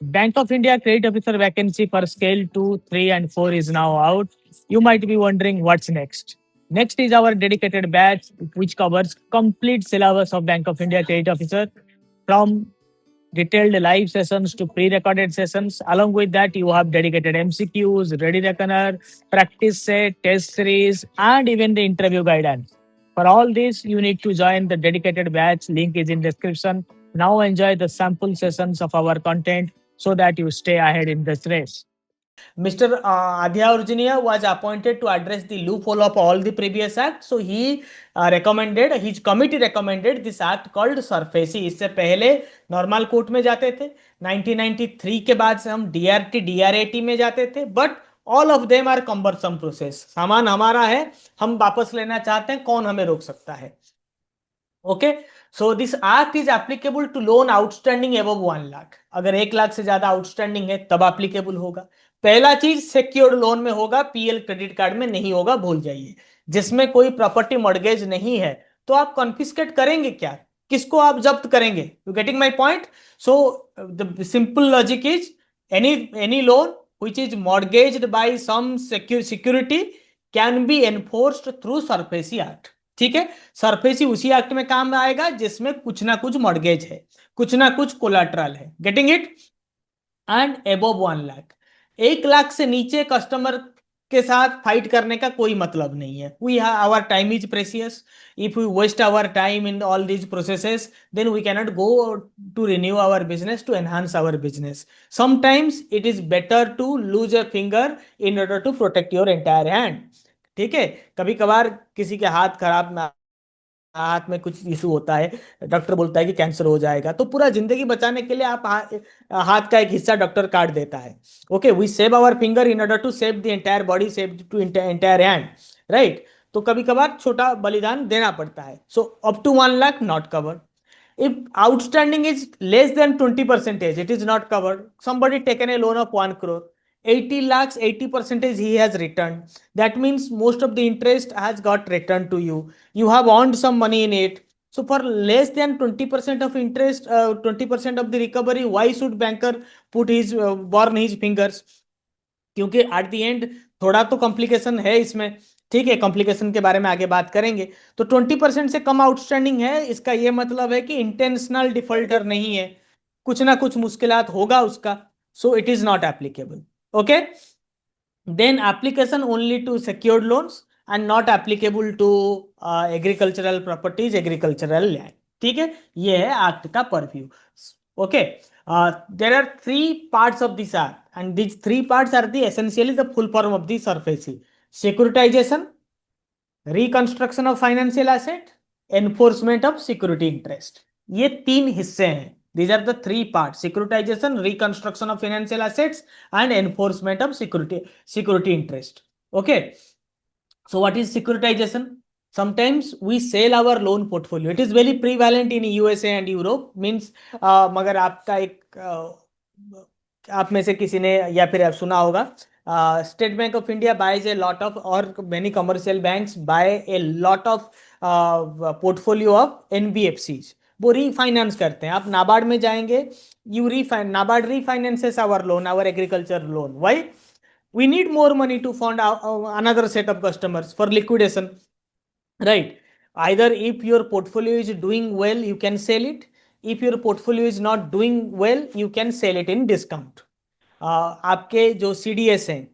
Bank of India credit officer vacancy for scale 2, 3, and 4 is now out. You might be wondering what's next. Next is our dedicated batch, which covers complete syllabus of Bank of India credit officer from detailed live sessions to pre-recorded sessions. Along with that, you have dedicated MCQs, ready reckoner, practice set, test series, and even the interview guidance. For all this, you need to join the dedicated batch. Link is in description. Now enjoy the sample sessions of our content so that you stay ahead in this race. Mr. Adhya Urjinia was appointed to address the loophole of all the previous acts. So he recommended, his committee recommended this act called SURFACI. इससे पहले normal court में जाते थे, 1993 के बाद से हम DRT DRAT में जाते थे, but all of them are cumbersome process. सामान हमारा है, हम वापस लेना चाहते हैं, कौन हमें रोक सकता है? Okay, so this act is applicable to loan outstanding above 1 lakh. अगर 1 लाख से ज्यादा आउटस्टैंडिंग है तब एप्लीकेबल होगा. पहला चीज सिक्योर्ड लोन में होगा, पीएल क्रेडिट कार्ड में नहीं होगा, भूल जाइए. जिसमें कोई प्रॉपर्टी मॉर्गेज नहीं है तो आप कॉन्फिस्केट करेंगे क्या? किसको आप जब्त करेंगे? You getting my point? So the simple logic is any loan which is mortgaged by some security can be enforced through SURFACI Act. ठीक है, सरफेसी उसी एक्ट में काम आएगा जिसमें कुछ ना कुछ मॉर्गेज है, कुछ ना कुछ कोलाट्रल है. Getting it? And above 1 lakh, 1 lakh से नीचे कस्टमर के साथ फाइट करने का कोई मतलब नहीं है. We our time is precious. If we waste our time in all these processes then we cannot go to renew our business, to enhance our business. Sometimes it is better to lose a finger in order to protect your entire hand. ठीक है, कभी कभार किसी के हाथ खराब में, हाथ में कुछ इशू होता है, डॉक्टर बोलता है कि कैंसर हो जाएगा, तो पूरा जिंदगी बचाने के लिए आप हाथ का एक हिस्सा डॉक्टर काट देता है. Okay, we save our finger in order to save the entire body, save to entire hand, right? तो कभी कभार छोटा बलिदान देना पड़ता है. So up to 1 lakh not covered. If outstanding is less than 20%, it is not covered. Somebody taken a loan of 1 crore, 80 lakhs, 80% he has returned. That means most of the interest has got returned to you. You have earned some money in it. So for less than 20% of interest, 20% of the recovery, why should banker put his burn his fingers? क्योंकि at the end थोड़ा तो complication है इसमें. ठीक है, complication के बारे में आगे बात करेंगे. तो 20% से कम आउटस्टैंडिंग है, इसका ये मतलब है कि इंटेंशनल डिफॉल्टर नहीं है, कुछ ना कुछ मुश्किलात होगा उसका. So it is not applicable. Okay, then application only to secured loans and not applicable to agricultural properties, agricultural land. ठीक है, ये है एक्ट का purview. Okay, there are 3 parts of this act, and these 3 parts are the essentially the full form of the SURFACI: securitization, reconstruction of financial asset, enforcement of security interest. ये 3 हिस्से हैं. These are the 3 parts: securitization, reconstruction of financial assets, and enforcement of security interest. Okay, so what is securitization? Sometimes we sell our loan portfolio. It is very prevalent in USA and Europe. Means मगर आपका एक आप में से किसी ने या फिर आप सुना होगा, state bank of India buys a lot of, और many commercial banks buy a lot of portfolio of NBFCs. वो रीफाइनेंस करते हैं. आप नाबार्ड में जाएंगे, NABARD refinances our loan, our agriculture loan. Why? we need more money to fund another set of customers for liquidation, right? Either if your portfolio is doing well, you can sell it. If your portfolio is not doing well, you can sell it in discount. आपके जो CDS हैं,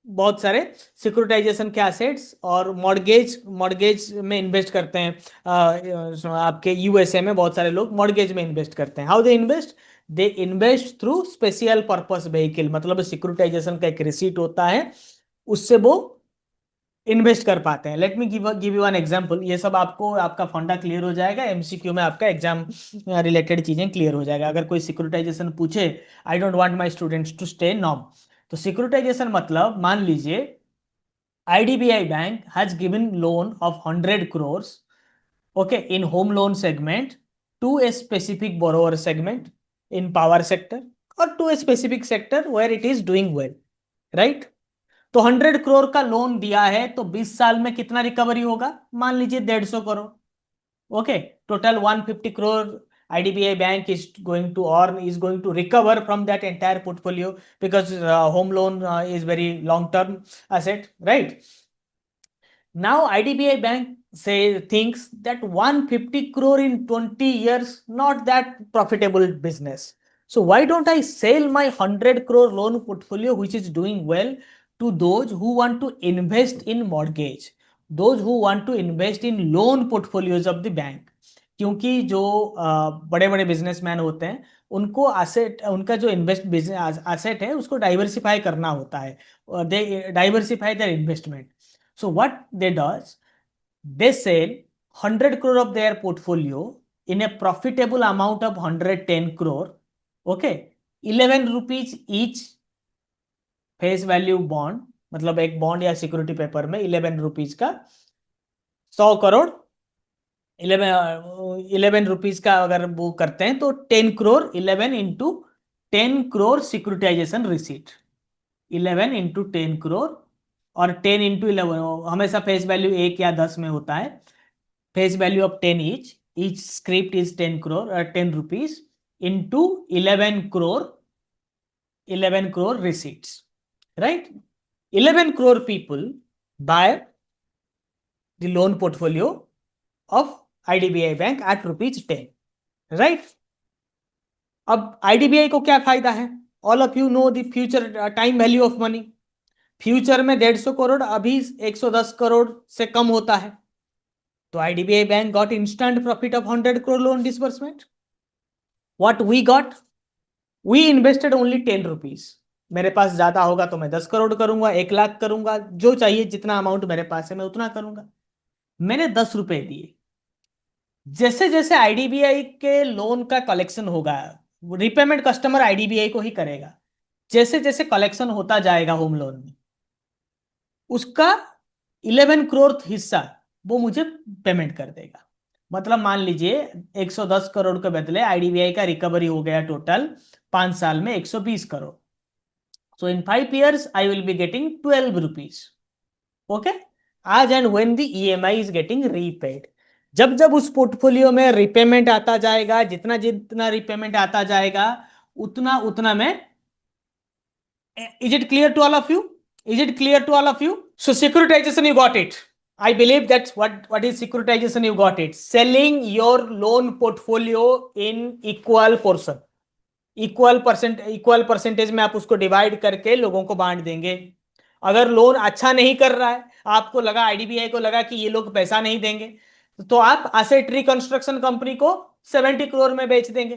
बहुत सारे securitisation के assets और mortgage में invest करते हैं. आपके यूएसए में बहुत सारे लोग मॉर्गेज में इन्वेस्ट करते हैं. How they invest? They invest through special purpose vehicle. मतलब सिक्योरिटाइजेशन का एक रिसीट होता है, उससे वो इन्वेस्ट कर पाते हैं. Let me give you an example. ये सब आपको आपका फंडा क्लियर हो जाएगा, एमसीक्यू में आपका एग्जाम रिलेटेड चीजें क्लियर हो जाएगा. अगर कोई सिक्योरिटाइजेशन पूछे, I don't want my students to stay numb, तो सिक्योरिटाइजेशन मतलब मान लीजिए IDBI bank has given loan of 100 crores, okay, in home loan segment to a specific borrower segment in power sector, or to a specific sector where it is doing well, right? तो 100 crore का loan दिया है, तो 20 साल में कितना recovery होगा? मान लीजिए 150 crore. Okay, total 150 crore IDBI Bank is going to recover from that entire portfolio because home loan is very long-term asset, right? Now IDBI Bank thinks that 150 crore in 20 years, not that profitable business. So why don't I sell my 100 crore loan portfolio, which is doing well, to those who want to invest in mortgage, those who want to invest in loan portfolios of the bank. क्योंकि जो बड़े बड़े businessman होते हैं, उनको asset, उनका जो invest business asset है उसको डाइवर्सिफाई करना होता है, they diversify their investment. So what they does, they sell 100 crore of their portfolio in a profitable amount of 110 crore. Okay, 11 rupees each face value bond, मतलब एक bond या security paper में 11 rupees का 100 crore, 11 rupees का अगर वो करते हैं तो 10 crore, 11 into 10 crore securitisation receipt, 11 into 10 crore, और 10 इंटू 11 हमेशा फेस वैल्यू 1 या 10 में होता है. Face value of 10 each script is 10 crore 10 rupees into 11 crore, 11 crore receipts, right? 11 crore people buy the loan portfolio of IDBI Bank at rupees 10, right? अब IDBI को क्या फायदा है? All of you know the future time value of money. Future में 150 करोड़ अभी 110 करोड़ से कम होता है. तो IDBI Bank got instant profit of 100 crore loan disbursement. What we got? We invested only 10 rupees. मेरे पास ज्यादा होगा तो मैं 10 करोड़ करूंगा, 1 लाख करूंगा, जो चाहिए जितना अमाउंट मेरे पास है मैं उतना करूंगा. मैंने 10 रुपए दिए. जैसे जैसे IDBI के लोन का कलेक्शन होगा, रिपेमेंट कस्टमर IDBI को ही करेगा. जैसे जैसे कलेक्शन होता जाएगा होम लोन में, उसका 11 करोड़ हिस्सा वो मुझे पेमेंट कर देगा. मतलब मान लीजिए 110 करोड़ के बदले IDBI का रिकवरी हो गया टोटल 5 साल में 120 crore. So in 5 years, I will be getting 12 rupees. Okay? As and when the EMI is getting repaid. जब जब उस पोर्टफोलियो में रिपेमेंट आता जाएगा, जितना जितना रिपेमेंट आता जाएगा, उतना उतना में. Is it clear to all of you? Is it clear to all of you? So securitization, you got it. I believe that's what is securitization, you got it. Selling your loan portfolio in equal portion. Equal percentage में आप उसको divide करके लोगों को बांट देंगे. अगर loan अच्छा नहीं कर रहा है, आपको लगा, IDBI को लगा कि ये लोग पैसा नहीं देंगे, तो आप एसेट रिकंस्ट्रक्शन कंपनी को 70 करोड़ में बेच देंगे.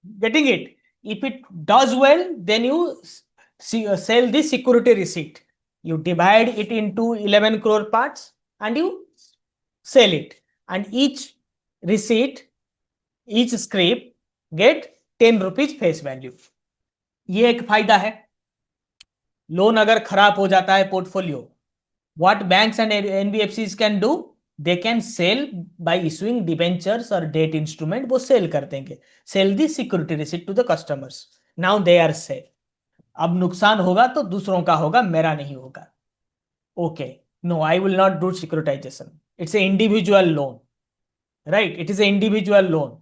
Getting it? If it does well, then you sell the security receipt. You divide it into 11 crore parts and you sell it, and each receipt, each script get 10 rupees face value. ये एक फायदा है. Loan अगर खराब हो जाता है portfolio, what banks and NBFCs can do, they can sell by issuing debentures और डेट इंस्ट्रूमेंट. वो सेल कर देंगे, sell the security receipt to the customers. Now they are safe. अब नुकसान होगा तो दूसरों का होगा, मेरा नहीं होगा. Okay, no, I will not do securitisation. It's a individual loan, right? It is an individual loan.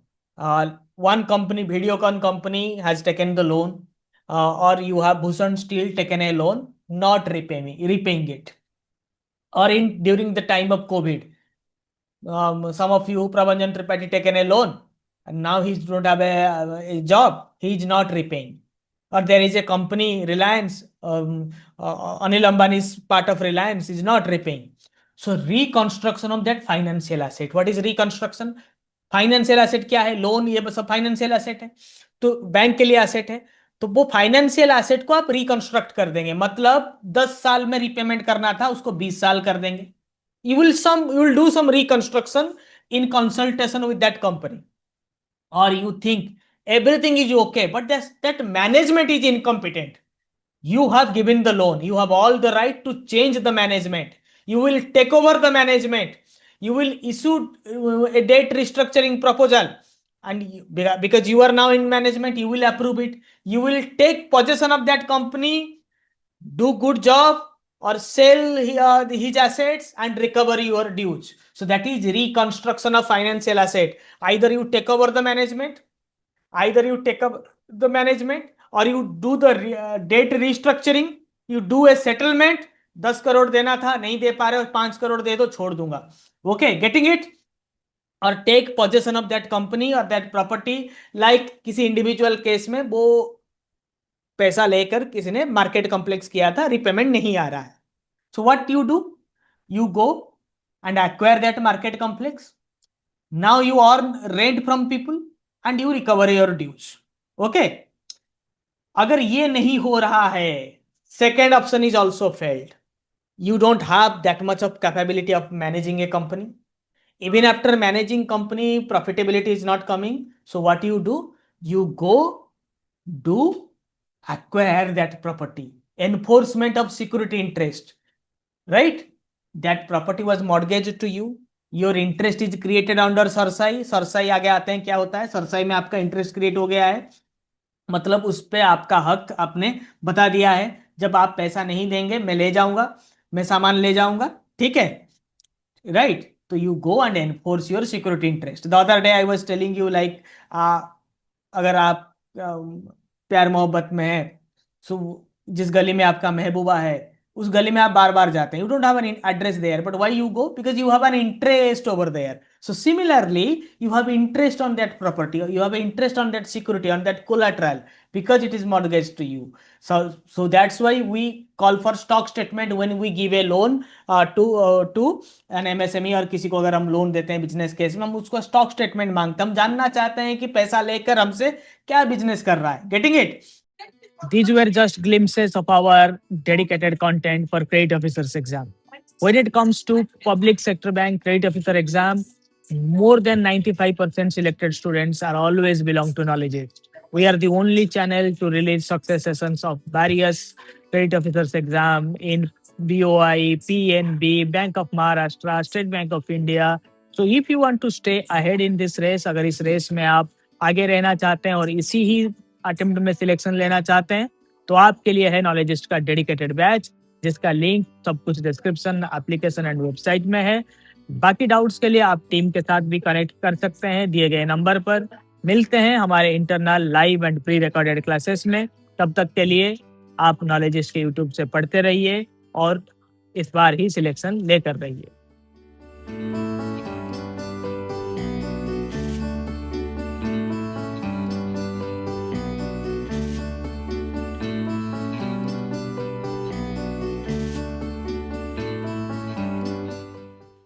One company, Videocon company, has taken the loan, or you have Bhushan Steel taken a loan, not repaying it. Or during the time of COVID, some of you, Prabhanjan Tripathi, taken a loan, and now he don't have a job, he is not repaying. Or there is a company, Reliance, Anil Ambani is part of Reliance, is not repaying. So reconstruction of that financial asset. What is reconstruction? Financial asset क्या है? Loan, ये सब financial asset है, तो bank के लिए asset है. तो वो फाइनेंशियल एसेट को आप रिकंस्ट्रक्ट कर देंगे. मतलब 10 साल में रिपेमेंट करना था, उसको 20 साल कर देंगे. you will do some reconstruction in consultation with that company. Or you think everything is okay, but that management is incompetent. You have given the loan, you have all the right to change the management. You will take over the management. You will issue a debt restructuring proposal, and because you are now in management, you will approve it. You will take possession of that company, do good job, or sell his assets and recover your dues. So that is reconstruction of financial asset. Either you take over the management, or you do the debt restructuring, you do a settlement. 10 crore देना था, नहीं दे पा रहे हो, 5 करोड़ दे दो, छोड़ दूंगा. Okay, getting it? और take possession of that company और दैट प्रॉपर्टी. लाइक किसी इंडिविजुअल केस में वो पैसा लेकर किसी ने मार्केट कॉम्प्लेक्स किया था, रिपेमेंट नहीं आ रहा है. So what you do? You go and acquire that market complex. Now you earn rent from people and you recover your dues. Okay, अगर ये नहीं हो रहा है, second option is also failed. You don't have that much of capability of managing a company. Even after managing company, profitability is not coming. So what you do? You go do acquire that property. Enforcement of security interest, right? That property was mortgaged to you. Your interest is created under cerci. Cerci आगे आते हैं, क्या होता है cerci में? आपका interest create हो गया है, मतलब उस पे आपका हक आपने बता दिया है. जब आप पैसा नहीं देंगे, मैं ले जाऊंगा, मैं सामान ले जाऊंगा, ठीक है, राइट? तो you go and enforce your security interest. The other day I was telling you like, अगर आप प्यार मोहब्बत में है, सो जिस गली में आपका महबूबा है, उस गली में आप बार बार जाते हैं. You don't have an address there, but why you go? Because you have an interest over there. So similarly, you have interest on that property, or you have interest on that security, on that collateral, because it is mortgaged to you. So that's why we call for stock statement when we give a loan to an MSME, और किसी को अगर हम loan देते हैं business case में, हम उसको स्टॉक स्टेटमेंट मांगते हैं. हम जानना चाहते हैं कि पैसा लेकर हमसे क्या बिजनेस कर रहा है. Getting it? These were just glimpses of our dedicated content for credit officers exam. When it comes to public sector bank credit officer exam, more than 95% selected students are always belong to Knowledge Edge. We are the only channel to release success sessions of various credit officers exam in BOI, PNB, Bank of Maharashtra, State Bank of India. So if you want to stay ahead in this race, अगर इस race में आप आगे रहना चाहते हैं और इसी ही अटेम्प्ट में सिलेक्शन लेना चाहते हैं, तो आपके लिए है नॉलेजिस्ट का डेडिकेटेड बैच, जिसका लिंक सब कुछ डिस्क्रिप्शन, एप्लीकेशन एंड वेबसाइट में है. बाकी डाउट्स के लिए आप टीम के साथ भी कनेक्ट कर सकते हैं दिए गए नंबर पर. मिलते हैं हमारे internal live and pre recorded classes में. तब तक के लिए आप नॉलेजिस्ट के यूट्यूब से पढ़ते रहिए और इस बार ही सिलेक्शन लेकर रहिए.